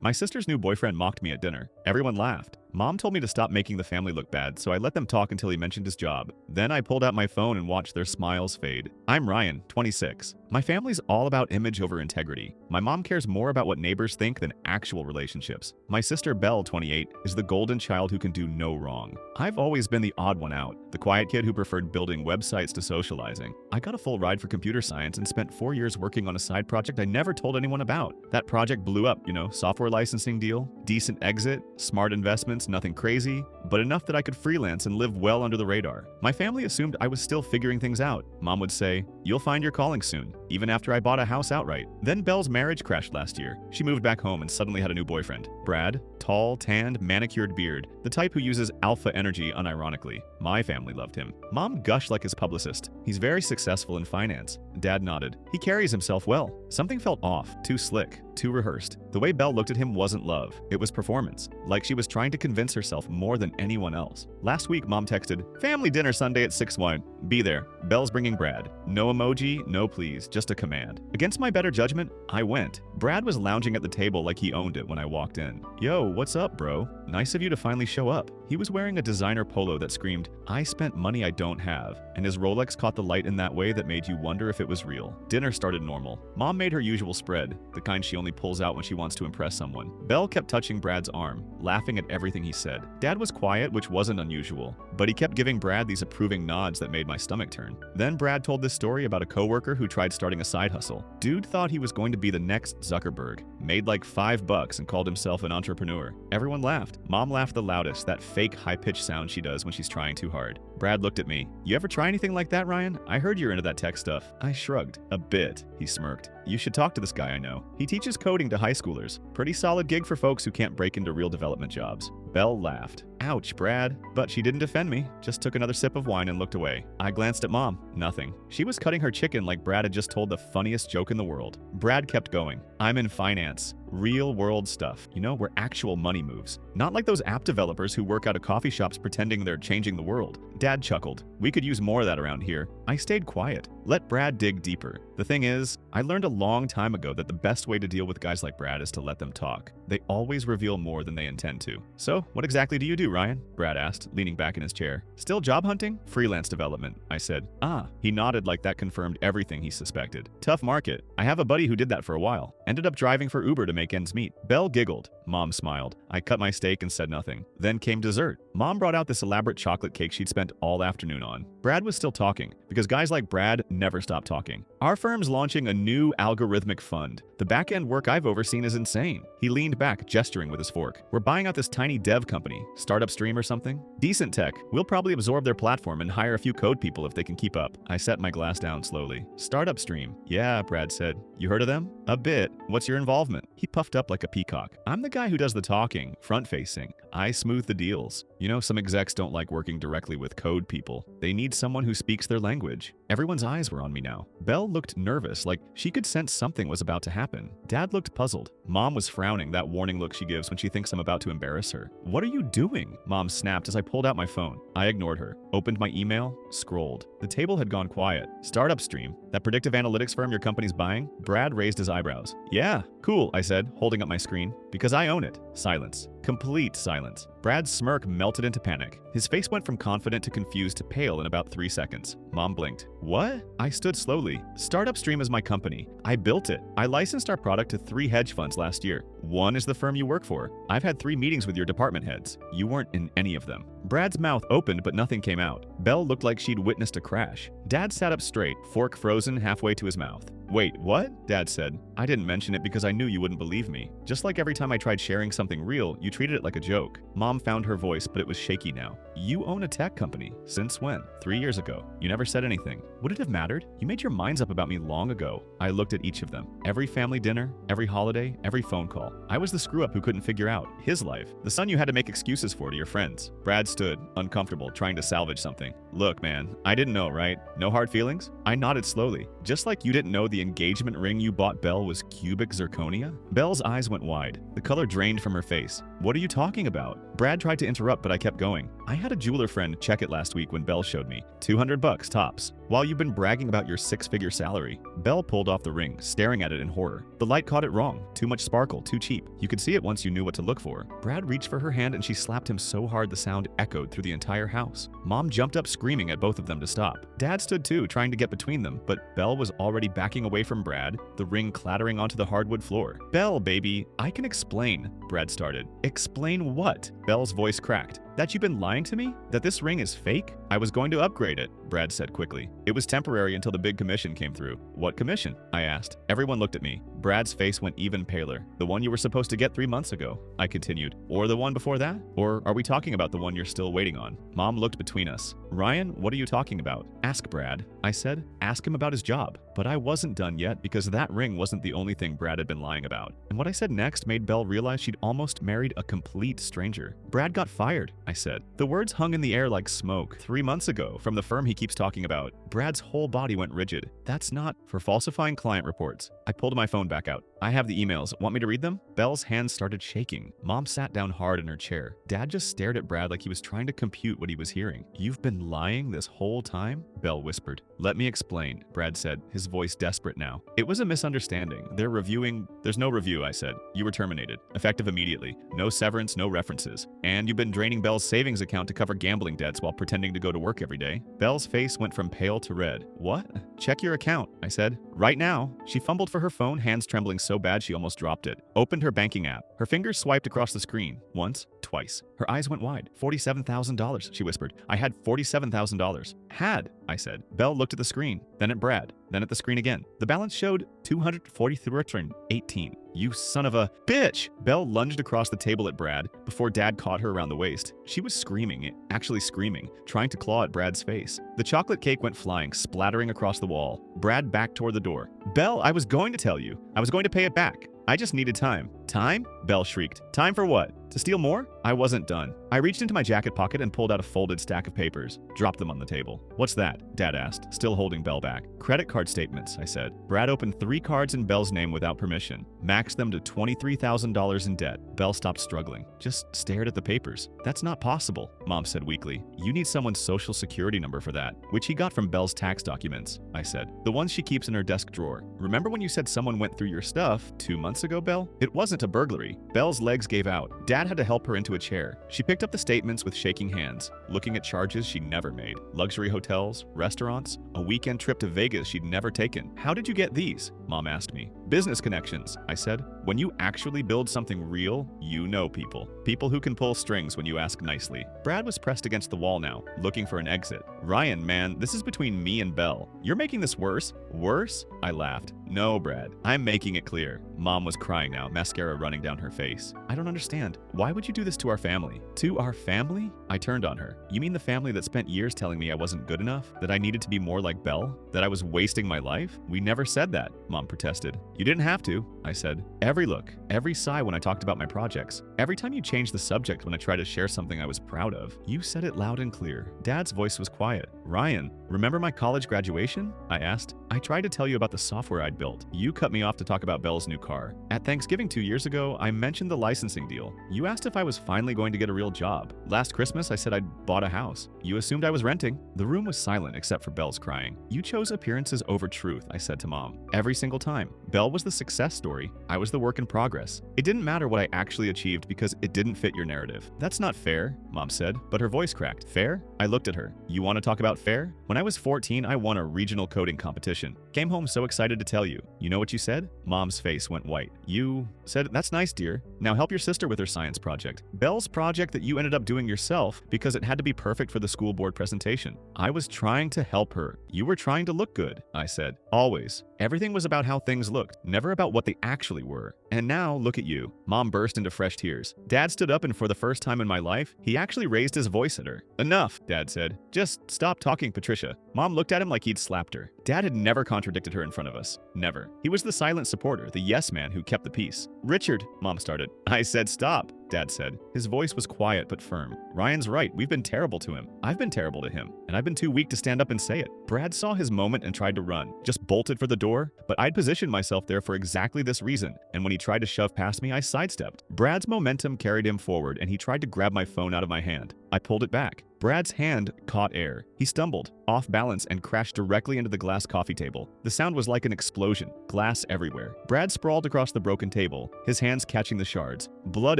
My sister's new boyfriend mocked me at dinner. Everyone laughed. Mom told me to stop making the family look bad, so I let them talk until he mentioned his job. Then I pulled out my phone and watched their smiles fade. I'm Ryan, 26. My family's all about image over integrity. My mom cares more about what neighbors think than actual relationships. My sister Belle, 28, is the golden child who can do no wrong. I've always been the odd one out, the quiet kid who preferred building websites to socializing. I got a full ride for computer science and spent 4 years working on a side project I never told anyone about. That project blew up, software licensing deal, decent exit, smart investments, nothing crazy, but enough that I could freelance and live well under the radar. My family assumed I was still figuring things out. Mom would say, "You'll find your calling soon," even after I bought a house outright. Then Belle's marriage crashed last year. She moved back home and suddenly had a new boyfriend. Brad, tall, tanned, manicured beard, the type who uses alpha energy unironically. My family loved him. Mom gushed like his publicist. He's very successful in finance. Dad nodded. He carries himself well. Something felt off, too slick, too rehearsed. The way Belle looked at him wasn't love. It was performance. Like she was trying to convince herself more than anyone else. Last week, Mom texted, "Family dinner Sunday at 6-1. Be there. Belle's bringing Brad." No emoji, no please, just a command. Against my better judgment, I went. Brad was lounging at the table like he owned it when I walked in. "Yo, what's up, bro? Nice of you to finally show up." He was wearing a designer polo that screamed, "I spent money I don't have," and his Rolex caught the light in that way that made you wonder if it was real. Dinner started normal. Mom made her usual spread, the kind she only pulls out when she wants to impress someone. Belle kept touching Brad's arm, laughing at everything he said. Dad was quiet, which wasn't unusual, but he kept giving Brad these approving nods that made my stomach turn. Then Brad told this story about a coworker who tried starting a side hustle. Dude thought he was going to be the next Zuckerberg, made like $5 and called himself an entrepreneur. Everyone laughed. Mom laughed the loudest, that fake high-pitched sound she does when she's trying too hard. Brad looked at me. "You ever try anything like that, Ryan? I heard you're into that tech stuff." I shrugged. "A bit," he smirked. "You should talk to this guy I know. He teaches coding to high schoolers. Pretty solid gig for folks who can't break into real development jobs." Belle laughed. "Ouch, Brad." But she didn't defend me, just took another sip of wine and looked away. I glanced at Mom. Nothing. She was cutting her chicken like Brad had just told the funniest joke in the world. Brad kept going. "I'm in finance. Real world stuff, where actual money moves. Not like those app developers who work out of coffee shops pretending they're changing the world." Dad chuckled. "We could use more of that around here." I stayed quiet. Let Brad dig deeper. The thing is, I learned a long time ago that the best way to deal with guys like Brad is to let them talk. They always reveal more than they intend to. "So, what exactly do you do, Ryan?" Brad asked, leaning back in his chair. "Still job hunting?" "Freelance development," I said. "Ah." He nodded like that confirmed everything he suspected. "Tough market. I have a buddy who did that for a while. Ended up driving for Uber to make ends meet." Belle giggled. Mom smiled. I cut my steak and said nothing. Then came dessert. Mom brought out this elaborate chocolate cake she'd spent all afternoon on. Brad was still talking, because guys like Brad never stop talking. "Our firm's launching a new algorithmic fund. The back-end work I've overseen is insane." He leaned back, gesturing with his fork. "We're buying out this tiny dev company, Startup Stream or something. Decent tech. We'll probably absorb their platform and hire a few code people if they can keep up." I set my glass down slowly. "Startup Stream." "Yeah," Brad said. "You heard of them?" "A bit. What's your involvement?" He puffed up like a peacock. "I'm the guy who does the talking, front-facing. I smooth the deals. Some execs don't like working directly with code people. They need someone who speaks their language." Everyone's eyes were on me now. Belle looked nervous, like she could sense something was about to happen. Dad looked puzzled. Mom was frowning, that warning look she gives when she thinks I'm about to embarrass her. "What are you doing?" Mom snapped as I pulled out my phone. I ignored her, opened my email, scrolled. The table had gone quiet. "Startup Stream, that predictive analytics firm your company's buying?" Brad raised his eyebrows. "Yeah, cool," I said, holding up my screen. "Because I own it." Silence. Complete silence. Brad's smirk melted into panic. His face went from confident to confused to pale in about 3 seconds. Mom blinked. "What?" I stood slowly. "Startup Stream is my company. I built it. I licensed our product to 3 hedge funds last year. One is the firm you work for. I've had 3 meetings with your department heads. You weren't in any of them." Brad's mouth opened, but nothing came out. Belle looked like she'd witnessed a crash. Dad sat up straight, fork frozen halfway to his mouth. "Wait, what?" Dad said. "I didn't mention it because I knew you wouldn't believe me. Just like every time I tried sharing something real, you treated it like a joke." Mom found her voice, but it was shaky now. "You own a tech company. Since when?" 3 years ago. You never said anything. Would it have mattered? You made your minds up about me long ago." I looked at each of them. Every family dinner, every holiday, every phone call. I was the screw-up who couldn't figure out his life. The son you had to make excuses for to your friends. Brad stood, uncomfortable, trying to salvage something. "Look, man, I didn't know, right? No hard feelings?" I nodded slowly. "Just like you didn't know the engagement ring you bought Belle was cubic zirconia?" Belle's eyes went wide. The color drained from her face. "What are you talking about?" Brad tried to interrupt, but I kept going. I had a jeweler friend check it last week when Belle showed me. $200 tops. While you've been bragging about your six-figure salary. Belle pulled off the ring, staring at it in horror. The light caught it wrong. Too much sparkle, too cheap. You could see it once you knew what to look for. Brad reached for her hand and she slapped him so hard the sound echoed through the entire house. Mom jumped up screaming at both of them to stop. Dad stood too, trying to get between them, but Belle was already backing away from Brad, the ring clattering onto the hardwood floor. Belle, baby, I can explain, Brad started. Explain what? Belle's voice cracked. That you've been lying to me? That this ring is fake? I was going to upgrade it, Brad said quickly. It was temporary until the big commission came through. What commission? I asked. Everyone looked at me. Brad's face went even paler. The one you were supposed to get 3 months ago, I continued. Or the one before that? Or are we talking about the one you're still waiting on? Mom looked between us. Ryan, what are you talking about? Ask Brad, I said. Ask him about his job. But I wasn't done yet because that ring wasn't the only thing Brad had been lying about. And what I said next made Belle realize she'd almost married a complete stranger. Brad got fired, I said. The words hung in the air like smoke 3 months ago from the firm he keeps talking about. Brad's whole body went rigid. That's not for falsifying client reports. I pulled my phone back out. I have the emails. Want me to read them? Belle's hands started shaking. Mom sat down hard in her chair. Dad just stared at Brad like he was trying to compute what he was hearing. You've been lying this whole time? Belle whispered. Let me explain, Brad said, his voice desperate now. It was a misunderstanding. They're reviewing. There's no review, I said. You were terminated. Effective immediately. No severance, no references. And you've been draining Belle's savings account to cover gambling debts while pretending to go to work every day. Belle's face went from pale to red. What? Check your account, I said. Right now. She fumbled for her phone, hands trembling so bad she almost dropped it. Opened her banking app. Her fingers swiped across the screen. Once, twice. Her eyes went wide. $47,000, she whispered. I had $47,000. Had, I said. Belle looked at the screen, then at Brad, then at the screen again. The balance showed $243.18. You son of a bitch! Belle lunged across the table at Brad before Dad caught her around the waist. She was screaming, actually screaming, trying to claw at Brad's face. The chocolate cake went flying, splattering across the wall. Brad backed toward the door. Belle, I was going to tell you. I was going to pay it back. I just needed time. Time? Belle shrieked. Time for what? To steal more? I wasn't done. I reached into my jacket pocket and pulled out a folded stack of papers. Dropped them on the table. What's that? Dad asked, still holding Belle back. Credit card statements, I said. Brad opened 3 cards in Belle's name without permission. Maxed them to $23,000 in debt. Belle stopped struggling. Just stared at the papers. That's not possible, Mom said weakly. You need someone's social security number for that, which he got from Belle's tax documents, I said. The ones she keeps in her desk drawer. Remember when you said someone went through your stuff 2 months ago, Belle? It wasn't a burglary. Belle's legs gave out. Dad had to help her into a chair. She picked up the statements with shaking hands, looking at charges she never made. Luxury hotels, restaurants, a weekend trip to Vegas she'd never taken. How did you get these? Mom asked me. Business connections, I said. When you actually build something real, you know people. People who can pull strings when you ask nicely. Brad was pressed against the wall now, looking for an exit. Ryan, man, this is between me and Belle. You're making this worse? Worse? I laughed. No, Brad. I'm making it clear. Mom was crying now, mascara running down her face. I don't understand. Why would you do this to our family? To our family? I turned on her. You mean the family that spent years telling me I wasn't good enough? That I needed to be more like Belle? That I was wasting my life? We never said that, Mom protested. You didn't have to, I said. Every look, every sigh when I talked about my projects. Every time you changed the subject when I tried to share something I was proud of. You said it loud and clear. Dad's voice was quiet. Ryan, remember my college graduation? I asked. I tried to tell you about the software I'd built. You cut me off to talk about Belle's new car. At Thanksgiving 2 years ago, I mentioned the licensing deal. You asked if I was finally going to get a real job. Last Christmas, I said I'd bought a house. You assumed I was renting. The room was silent except for Belle's crying. You chose appearances over truth, I said to Mom. Every single time. Belle was the success story. I was the work in progress. It didn't matter what I actually achieved because it didn't fit your narrative. That's not fair, Mom said, but her voice cracked. Fair? I looked at her. You want to talk about fair? When I was 14, I won a regional coding competition. Came home so excited to tell you. You know what you said? Mom's face went white. You said, that's nice, dear. Now help your sister with her science project. Belle's project that you ended up doing yourself because it had to be perfect for the school board presentation. I was trying to help her. You were trying to look good, I said. Always. Everything was about how things looked, never about what they actually were. And now, look at you. Mom burst into fresh tears. Dad stood up and for the first time in my life, he actually raised his voice at her. Enough, Dad said. Just stop talking, Patricia. Mom looked at him like he'd slapped her. Dad had never contradicted her in front of us. Never. He was the silent supporter, the yes man who kept the peace. Richard, Mom started. I said stop, Dad said. His voice was quiet but firm. Ryan's right. We've been terrible to him. I've been terrible to him. And I've been too weak to stand up and say it. Brad saw his moment and tried to run. Just bolted for the door. But I'd positioned myself there for exactly this reason. And when he tried to shove past me, I sidestepped. Brad's momentum carried him forward and he tried to grab my phone out of my hand. I pulled it back. Brad's hand caught air. He stumbled, off balance, and crashed directly into the glass coffee table. The sound was like an explosion, glass everywhere. Brad sprawled across the broken table, his hands catching the shards. Blood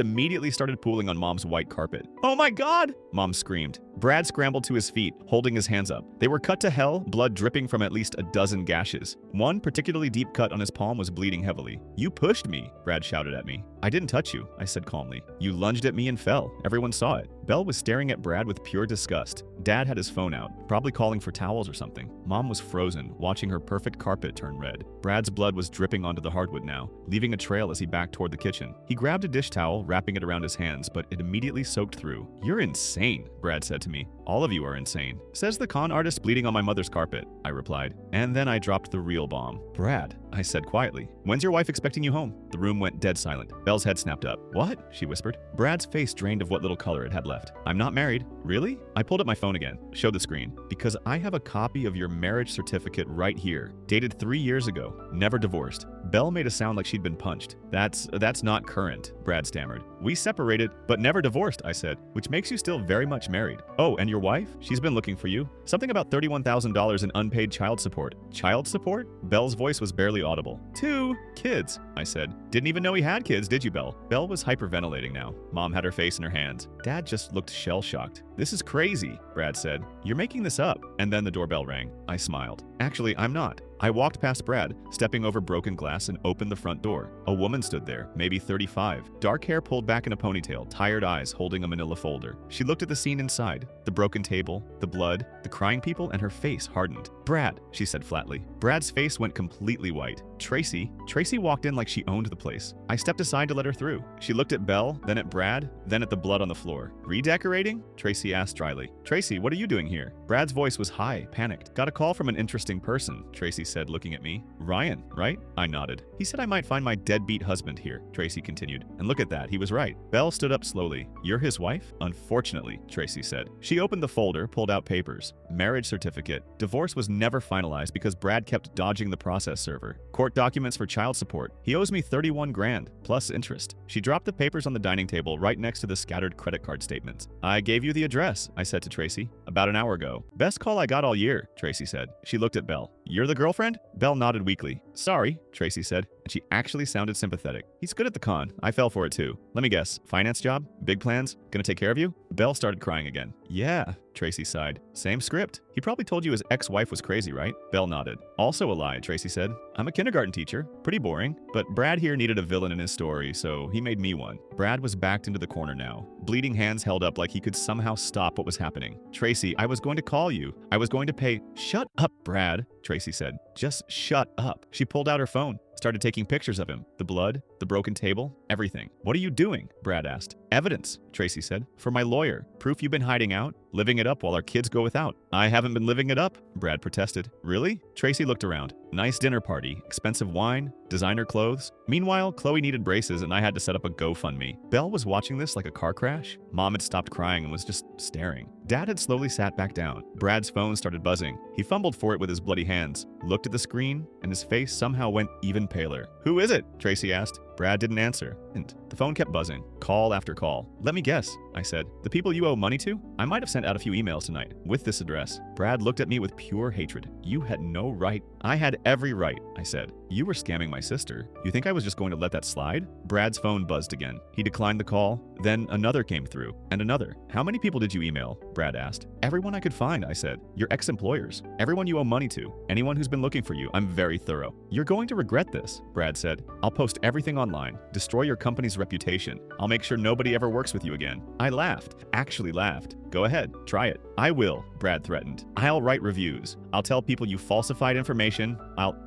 immediately started pooling on Mom's white carpet. "Oh my God!" Mom screamed. Brad scrambled to his feet, holding his hands up. They were cut to hell, blood dripping from at least a dozen gashes. One particularly deep cut on his palm was bleeding heavily. "You pushed me," Brad shouted at me. "I didn't touch you," I said calmly. "You lunged at me and fell. Everyone saw it." Belle was staring at Brad with pure disgust. Dad had his phone out, probably calling for towels or something. Mom was frozen, watching her perfect carpet turn red. Brad's blood was dripping onto the hardwood now, leaving a trail as he backed toward the kitchen. He grabbed a dish towel, wrapping it around his hands, but it immediately soaked through. "You're insane," Brad said to me. "All of you are insane." "Says the con artist bleeding on my mother's carpet," I replied. And then I dropped the real bomb. "Brad," I said quietly, "when's your wife expecting you home?" The room went dead silent. Belle's head snapped up. "What?" she whispered. Brad's face drained of what little color it had left. "I'm not married." "Really?" I pulled up my phone again, showed the screen. "Because I have a copy of your marriage certificate right here, dated 3 years ago, never divorced." Belle made a sound like she'd been punched. That's not current," Brad stammered. "We separated, but never divorced," I said, "which makes you still very much married." "Oh, and your wife? She's been looking for you. Something about $31,000 in unpaid child support." "Child support?" Belle's voice was barely audible. "2 kids," I said. "Didn't even know he had kids, did you, Belle?" Belle was hyperventilating now. Mom had her face in her hands. Dad just looked shell-shocked. "This is crazy," Brad said. "You're making this up." And then the doorbell rang. I smiled. "Actually, I'm not." I walked past Brad, stepping over broken glass, and opened the front door. A woman stood there, maybe 35. Dark hair pulled back in a ponytail, tired eyes holding a manila folder. She looked at the scene inside, the broken table, the blood, the crying people, and her face hardened. "Brad," she said flatly. Brad's face went completely white. "Tracy." Tracy walked in like she owned the place. I stepped aside to let her through. She looked at Belle, then at Brad, then at the blood on the floor. "Redecorating?" Tracy asked dryly. "Tracy, what are you doing here?" Brad's voice was high, panicked. "Got a call from an interesting person," Tracy said, looking at me. "Ryan, right?" I nodded. "He said I might find my deadbeat husband here," Tracy continued. "And look at that, he was right." Belle stood up slowly. "You're his wife?" "Unfortunately," Tracy said. She opened the folder, pulled out papers. Marriage certificate. Divorce was never finalized because Brad kept dodging the process server. Court documents for child support. He owes me 31 grand, plus interest. She dropped the papers on the dining table right next to the scattered credit card statements. "I gave you the address," I said to Tracy. "About an hour ago." "Best call I got all year," Tracy said. She looked at Belle. "You're the girlfriend?" Belle nodded weakly. "Sorry," Tracy said, and she actually sounded sympathetic. "He's good at the con. I fell for it too. Let me guess. Finance job? Big plans? Gonna take care of you?" Belle started crying again. "Yeah," Tracy sighed. "Same script. He probably told you his ex-wife was crazy, right?" Belle nodded. "Also a lie," Tracy said. "I'm a kindergarten teacher. Pretty boring. But Brad here needed a villain in his story, so he made me one." Brad was backed into the corner now, bleeding hands held up like he could somehow stop what was happening. "Tracy, I was going to call you. I was going to pay—" "Shut up, Brad," Tracy said. "Just shut up." She pulled out her phone, started taking pictures of him. The blood, the broken table, everything. "What are you doing?" Brad asked. "Evidence," Tracy said. "For my lawyer. Proof you've been hiding out, living it up while our kids go without." "I haven't been living it up," Brad protested. "Really?" Tracy looked around. Nice dinner party, expensive wine, designer clothes. Meanwhile, Chloe needed braces and I had to set up a GoFundMe. Belle was watching this like a car crash. Mom had stopped crying and was just staring. Dad had slowly sat back down. Brad's phone started buzzing. He fumbled for it with his bloody hands, looked at the screen, and his face somehow went even paler. "Who is it?" Tracy asked. Brad didn't answer, and the phone kept buzzing, call after call. "Let me guess," I said. "The people you owe money to? I might have sent out a few emails tonight with this address." Brad looked at me with pure hatred. "You had no right." "I had every right," I said. "You were scamming my sister. You think I was just going to let that slide?" Brad's phone buzzed again. He declined the call. Then another came through, and another. "How many people did you email?" Brad asked. "Everyone I could find," I said. "Your ex-employers. Everyone you owe money to. Anyone who's been looking for you. I'm very thorough." "You're going to regret this," Brad said. "I'll post everything online. Destroy your company's reputation. I'll make sure nobody ever works with you again." I laughed. Actually laughed. "Go ahead. Try it." "I will," Brad threatened. "I'll write reviews. I'll tell people you falsified information.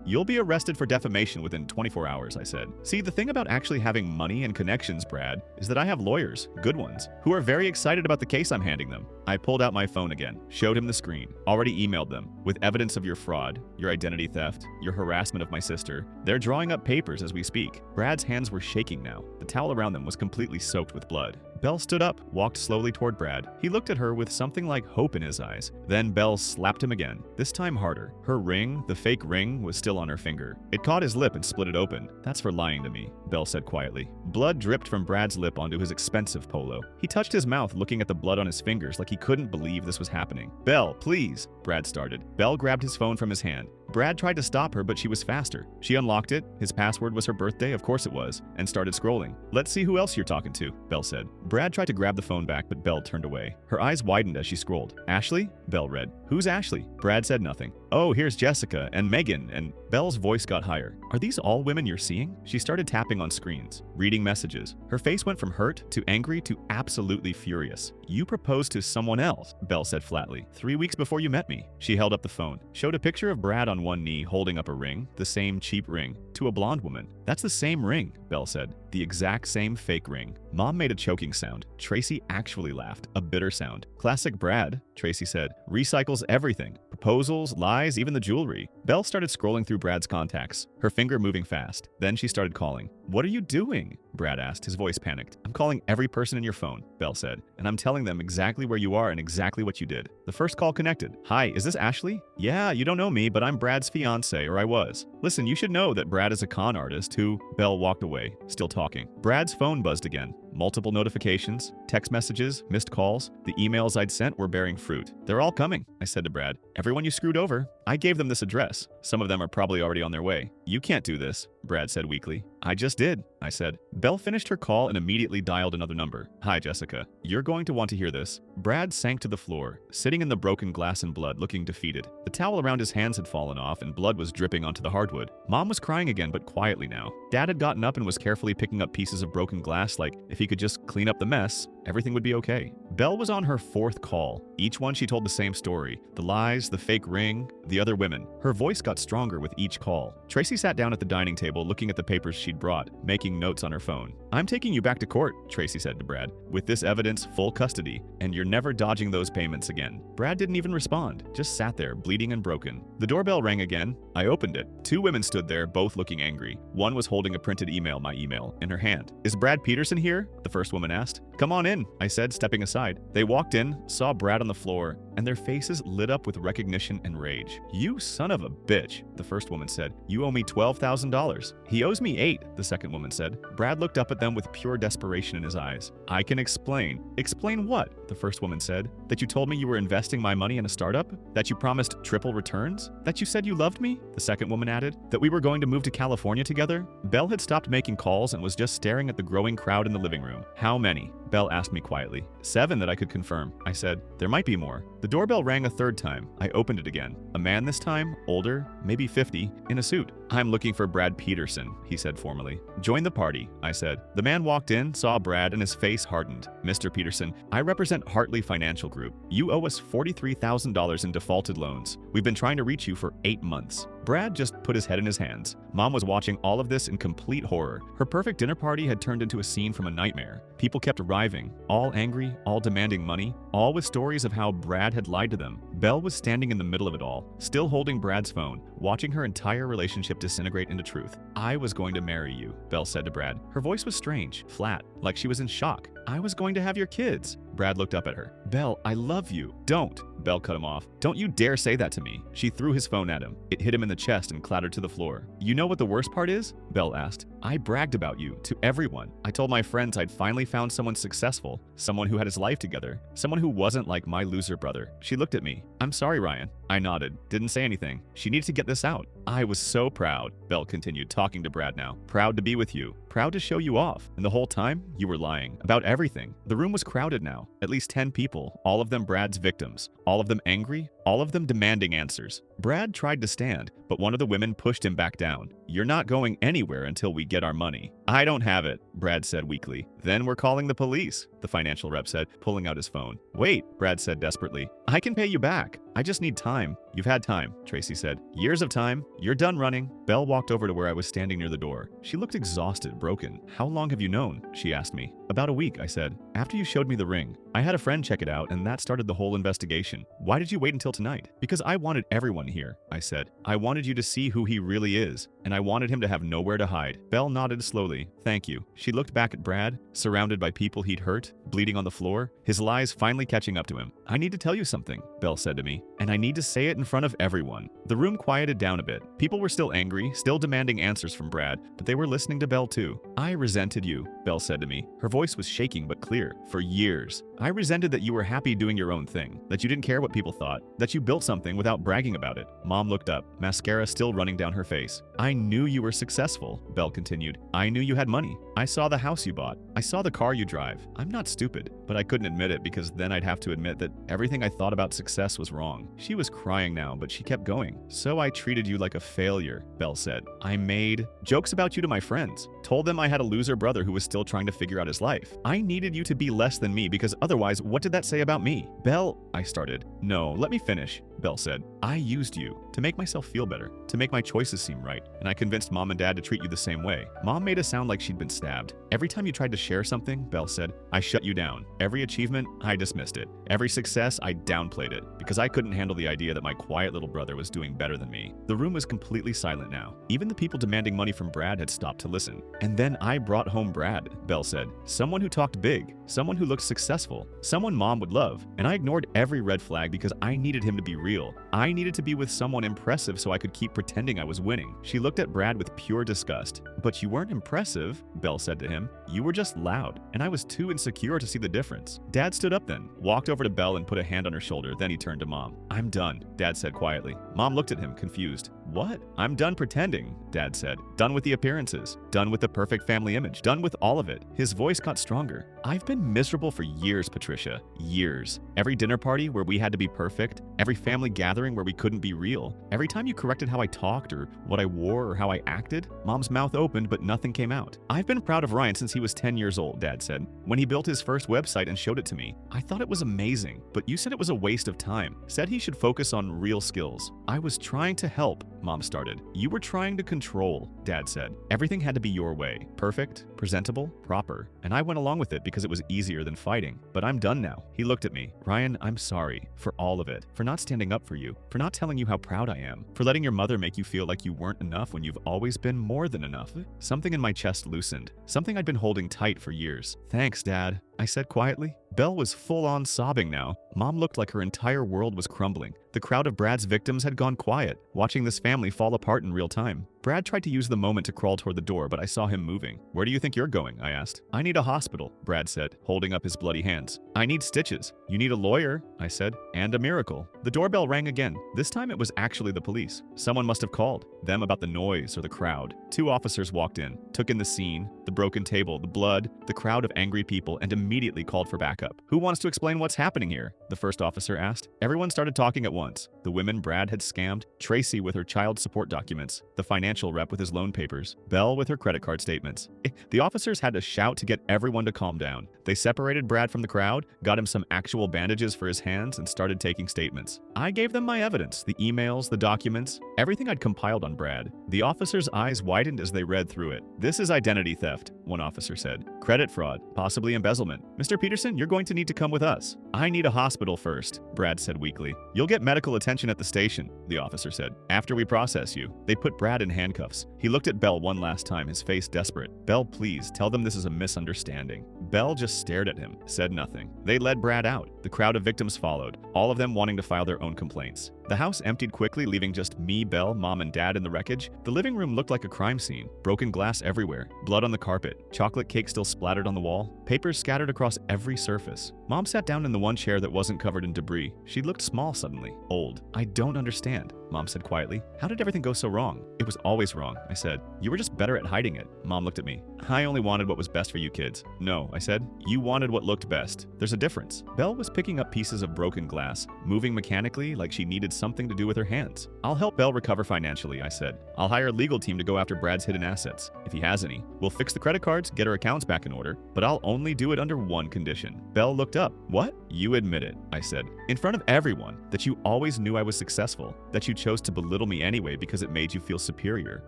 You'll be arrested for defamation within 24 hours, I said. "See, the thing about actually having money and connections, Brad, is that I have lawyers, good ones, who are very excited about the case I'm handing them." I pulled out my phone again, showed him the screen, already emailed them, with evidence of your fraud, your identity theft, your harassment of my sister. They're drawing up papers as we speak. Brad's hands were shaking now. The towel around them was completely soaked with blood. Belle stood up, walked slowly toward Brad. He looked at her with something like hope in his eyes. Then Belle slapped him again, this time harder. Her ring, the fake ring, was still on her finger. It caught his lip and split it open. "That's for lying to me," Belle said quietly. Blood dripped from Brad's lip onto his expensive polo. He touched his mouth, looking at the blood on his fingers like he couldn't believe this was happening. "Belle, please," Brad started. Belle grabbed his phone from his hand. Brad tried to stop her, but she was faster. She unlocked it. His password was her birthday, of course it was, and started scrolling. "Let's see who else you're talking to," Belle said. Brad tried to grab the phone back, but Belle turned away. Her eyes widened as she scrolled. "Ashley?" Belle read. "Who's Ashley?" Brad said nothing. "Oh, here's Jessica and Megan," and Belle's voice got higher. "Are these all women you're seeing?" She started tapping on screens, reading messages. Her face went from hurt to angry to absolutely furious. "You proposed to someone else," Belle said flatly, "3 weeks before you met me." She held up the phone, showed a picture of Brad on one knee holding up a ring, the same cheap ring, to a blonde woman. "That's the same ring," Belle said. "The exact same fake ring." Mom made a choking sound. Tracy actually laughed, a bitter sound. "Classic Brad," Tracy said. "Recycles everything. Proposals, lies, even the jewelry." Belle started scrolling through Brad's contacts, her finger moving fast. Then she started calling. "What are you doing?" Brad asked, his voice panicked. "I'm calling every person in your phone," Belle said, "and I'm telling them exactly where you are and exactly what you did." The first call connected. "Hi, is this Ashley?" "Yeah, you don't know me, but I'm Brad's fiance, or I was." "Listen, you should know that Brad is a con artist who—" Belle walked away, still talking. Brad's phone buzzed again. Multiple notifications, text messages, missed calls. The emails I'd sent were bearing fruit. "They're all coming," I said to Brad. "Everyone you screwed over. I gave them this address. Some of them are probably already on their way." "You can't do this," Brad said weakly. "I just did," I said. Belle finished her call and immediately dialed another number. "Hi, Jessica. You're going to want to hear this." Brad sank to the floor, sitting in the broken glass and blood, looking defeated. The towel around his hands had fallen off and blood was dripping onto the hardwood. Mom was crying again, but quietly now. Dad had gotten up and was carefully picking up pieces of broken glass like if he could just clean up the mess, everything would be okay. Belle was on her 4th call. Each one she told the same story. The lies, the fake ring, the other women. Her voice got stronger with each call. Tracy sat down at the dining table looking at the papers she'd brought, making notes on her phone. "I'm taking you back to court," Tracy said to Brad. "With this evidence, full custody, and you're never dodging those payments again." Brad didn't even respond, just sat there, bleeding and broken. The doorbell rang again. I opened it. 2 women stood there, both looking angry. One was holding a printed email, my email, in her hand. "Is Brad Peterson here?" the first woman asked. "Come on in," I said, stepping aside. They walked in, saw Brad on the floor, and their faces lit up with recognition and rage. "You son of a bitch," the first woman said. "You owe me $12,000. "He owes me 8, the second woman said. Brad looked up at them with pure desperation in his eyes. "I can explain." "Explain what?" the first woman said. "That you told me you were investing my money in a startup? That you promised triple returns? That you said you loved me?" the second woman added. "That we were going to move to California together?" Belle had stopped making calls and was just staring at the growing crowd in the living room. "How many?" Belle asked me quietly. 7 that I could confirm, I said. "There might be more." The doorbell rang a third time. I opened it again. A man this time, older, maybe 50, in a suit. "I'm looking for Brad Peterson," he said formally. "Join the party," I said. The man walked in, saw Brad, and his face hardened. "Mr. Peterson, I represent Hartley Financial Group. You owe us $43,000 in defaulted loans. We've been trying to reach you for 8 months." Brad just put his head in his hands. Mom was watching all of this in complete horror. Her perfect dinner party had turned into a scene from a nightmare. People kept arriving, all angry, all demanding money, all with stories of how Brad had lied to them. Belle was standing in the middle of it all, still holding Brad's phone, watching her entire relationship disintegrate into truth. "I was going to marry you," Belle said to Brad. Her voice was strange, flat, like she was in shock. "I was going to have your kids." Brad looked up at her. "Belle, I love you." "Don't." Belle cut him off. "Don't you dare say that to me." She threw his phone at him. It hit him in the chest and clattered to the floor. "You know what the worst part is?" Belle asked. "I bragged about you to everyone. I told my friends I'd finally found someone successful, someone who had his life together, someone who wasn't like my loser brother." She looked at me. "I'm sorry, Ryan." I nodded, didn't say anything. She needed to get this out. "I was so proud," Belle continued, talking to Brad now. "Proud to be with you. Proud to show you off. And the whole time, you were lying. About everything." The room was crowded now. At least 10 people, all of them Brad's victims. All of them angry, all of them demanding answers. Brad tried to stand, but one of the women pushed him back down. "You're not going anywhere until we get our money." "I don't have it," Brad said weakly. "Then we're calling the police," the financial rep said, pulling out his phone. "Wait," Brad said desperately. "I can pay you back." I just need time. You've had time, Tracy said. Years of time. You're done running. Belle walked over to where I was standing near the door. She looked exhausted, broken. How long have you known? She asked me. About a week, I said. After you showed me the ring. I had a friend check it out, and that started the whole investigation. Why did you wait until tonight? Because I wanted everyone here, I said. I wanted you to see who he really is, and I wanted him to have nowhere to hide. Belle nodded slowly. Thank you. She looked back at Brad, surrounded by people he'd hurt, bleeding on the floor, his lies finally catching up to him. I need to tell you something, Belle said to me, and I need to say it in front of everyone. The room quieted down a bit. People were still angry, still demanding answers from Brad, but they were listening to Belle too. I resented you, Belle said to me. Her voice was shaking but clear. For years. I resented that you were happy doing your own thing, that you didn't care what people thought, that you built something without bragging about it. Mom looked up, mascara still running down her face. I knew you were successful, Belle continued. I knew you had money. I saw the house you bought. I saw the car you drive. I'm not stupid, but I couldn't admit it because then I'd have to admit that everything I thought about success was wrong. She was crying now, but she kept going. So I treated you like a failure, Belle said. I made jokes about you to my friends, told them I had a loser brother who was still trying to figure out his life. I needed you to be less than me because otherwise, what did that say about me? Belle, I started. No, let me finish, Belle said. I used you to make myself feel better, to make my choices seem right, and I convinced Mom and Dad to treat you the same way. Mom made it sound like she'd been stabbed. Every time you tried to share something, Belle said, I shut you down. Every achievement, I dismissed it. Every success, I downplayed it, because I couldn't handle the idea that my quiet little brother was doing better than me. The room was completely silent now. Even the people demanding money from Brad had stopped to listen. And then I brought home Brad, Belle said. Someone who talked big, someone who looked successful, someone Mom would love. And I ignored every red flag because I needed him to be real. I needed to be with someone impressive so I could keep pretending I was winning. She looked at Brad with pure disgust. But you weren't impressive, Belle said to him. You were just loud, and I was too insecure to see the difference. Dad stood up then, walked over to Belle and put a hand on her shoulder, then he turned to Mom. I'm done, Dad said quietly. Mom looked at him, confused. What? I'm done pretending, Dad said. Done with the appearances. Done with the perfect family image. Done with all of it. His voice got stronger. I've been miserable for years, Patricia. Years. Every dinner party where we had to be perfect. Every family gathering where we couldn't be real. Every time you corrected how I talked or what I wore or how I acted, Mom's mouth opened but nothing came out. I've been proud of Ryan since he was 10 years old, Dad said. When he built his first website and showed it to me, I thought it was amazing, but you said it was a waste of time. Said he should focus on real skills. I was trying to help, Mom started. You were trying to control, Dad said. Everything had to be your way. Perfect, presentable, proper. And I went along with it because it was easier than fighting. But I'm done now. He looked at me. Ryan, I'm sorry for all of it. For not standing up for you. For not telling you how proud I am. For letting your mother make you feel like you weren't enough when you've always been more than enough. Something in my chest loosened. Something I'd been holding tight for years. Thanks, Dad, I said quietly. Belle was full-on sobbing now. Mom looked like her entire world was crumbling. The crowd of Brad's victims had gone quiet, watching this family fall apart in real time. Brad tried to use the moment to crawl toward the door, but I saw him moving. Where do you think you're going? I asked. I need a hospital, Brad said, holding up his bloody hands. I need stitches. You need a lawyer, I said, and a miracle. The doorbell rang again. This time it was actually the police. Someone must have called them about the noise or the crowd. 2 officers walked in, took in the scene, the broken table, the blood, the crowd of angry people, and immediately called for backup. Who wants to explain what's happening here? The first officer asked. Everyone started talking at once. The women Brad had scammed, Tracy with her child support documents, the financial rep with his loan papers, Belle with her credit card statements. The officers had to shout to get everyone to calm down. They separated Brad from the crowd, got him some actual bandages for his hands, and started taking statements. I gave them my evidence, the emails, the documents, everything I'd compiled on Brad. The officers' eyes widened as they read through it. This is identity theft, one officer said. Credit fraud, possibly embezzlement. Mr. Peterson, you're going to need to come with us. I need a hospital first, Brad said weakly. You'll get medical attention at the station, the officer said. After we process you. They put Brad in handcuffs. He looked at Belle one last time, his face desperate. Belle, please, tell them this is a misunderstanding. Belle just stared at him, said nothing. They led Brad out. The crowd of victims followed, all of them wanting to file their own complaints. The house emptied quickly, leaving just me, Belle, Mom, and Dad in the wreckage. The living room looked like a crime scene. Broken glass everywhere, blood on the carpet, chocolate cake still splattered on the wall, papers scattered across every surface. Mom sat down in the one chair that wasn't covered in debris. She looked small suddenly, old. I don't understand, Mom said quietly. How did everything go so wrong? It was always wrong, I said. You were just better at hiding it. Mom looked at me. I only wanted what was best for you kids. No, I said. You wanted what looked best. There's a difference. Belle was picking up pieces of broken glass, moving mechanically like she needed something to do with her hands. I'll help Belle recover financially, I said. I'll hire a legal team to go after Brad's hidden assets, if he has any. We'll fix the credit cards, get her accounts back in order, but I'll only do it under one condition. Belle looked up. What? You admit it, I said, in front of everyone, that you always knew I was successful, that you chose to belittle me anyway because it made you feel superior.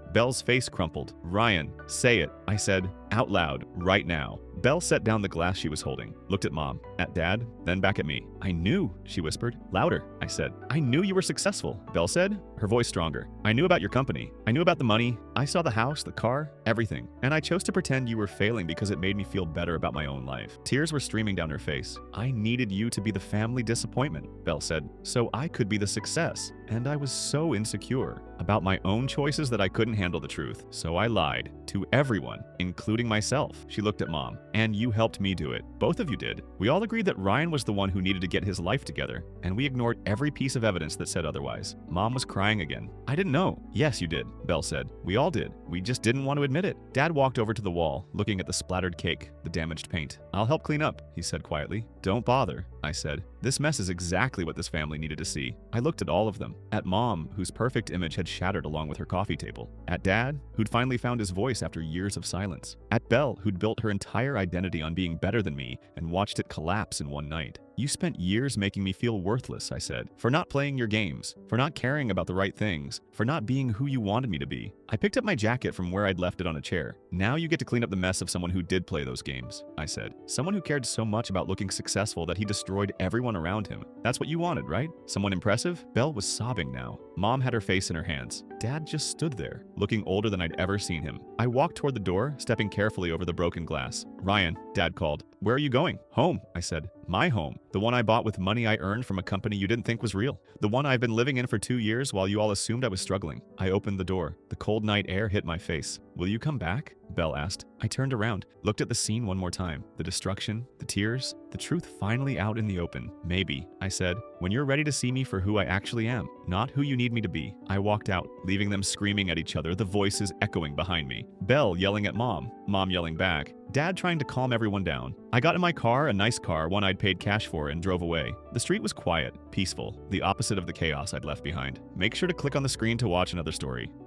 Belle's face crumpled. Ryan, say it, I said, out loud, right now. Belle set down the glass she was holding, looked at Mom, at Dad, then back at me. I knew, she whispered. Louder, I said. I knew you were successful, Belle said, her voice stronger. I knew about your company. I knew about the money. I saw the house, the car, everything. And I chose to pretend you were failing because it made me feel better about my own life. Tears were streaming down her face. I needed you to be the family disappointment, Belle said, so I could be the success. And I was so insecure about my own choices that I couldn't handle the truth. So I lied to everyone, including myself. She looked at Mom. And you helped me do it. Both of you did. We all agreed that Ryan was the one who needed to get his life together, and we ignored every piece of evidence that said otherwise. Mom was crying again. I didn't know. Yes, you did, Belle said. We all did. We just didn't want to admit it. Dad walked over to the wall, looking at the splattered cake, the damaged paint. I'll help clean up, he said quietly. Don't bother, I said. This mess is exactly what this family needed to see. I looked at all of them. At Mom, whose perfect image had shattered along with her coffee table. At Dad, who'd finally found his voice after years of silence. At Belle, who'd built her entire identity on being better than me and watched it collapse in one night. You spent years making me feel worthless, I said, for not playing your games, for not caring about the right things, for not being who you wanted me to be. I picked up my jacket from where I'd left it on a chair. Now you get to clean up the mess of someone who did play those games, I said. Someone who cared so much about looking successful that he destroyed everyone around him. That's what you wanted, right? Someone impressive? Belle was sobbing now. Mom had her face in her hands. Dad just stood there, looking older than I'd ever seen him. I walked toward the door, stepping carefully over the broken glass. Ryan, Dad called. Where are you going? Home, I said. My home. The one I bought with money I earned from a company you didn't think was real. The one I've been living in for 2 years while you all assumed I was struggling. I opened the door. The cold night air hit my face. Will you come back? Belle asked. I turned around, looked at the scene one more time. The destruction, the tears, the truth finally out in the open. Maybe, I said, when you're ready to see me for who I actually am, not who you need me to be. I walked out, leaving them screaming at each other, the voices echoing behind me. Belle yelling at Mom, Mom yelling back, Dad trying to calm everyone down. I got in my car, a nice car, one I'd paid cash for, and drove away. The street was quiet, peaceful, the opposite of the chaos I'd left behind. Make sure to click on the screen to watch another story.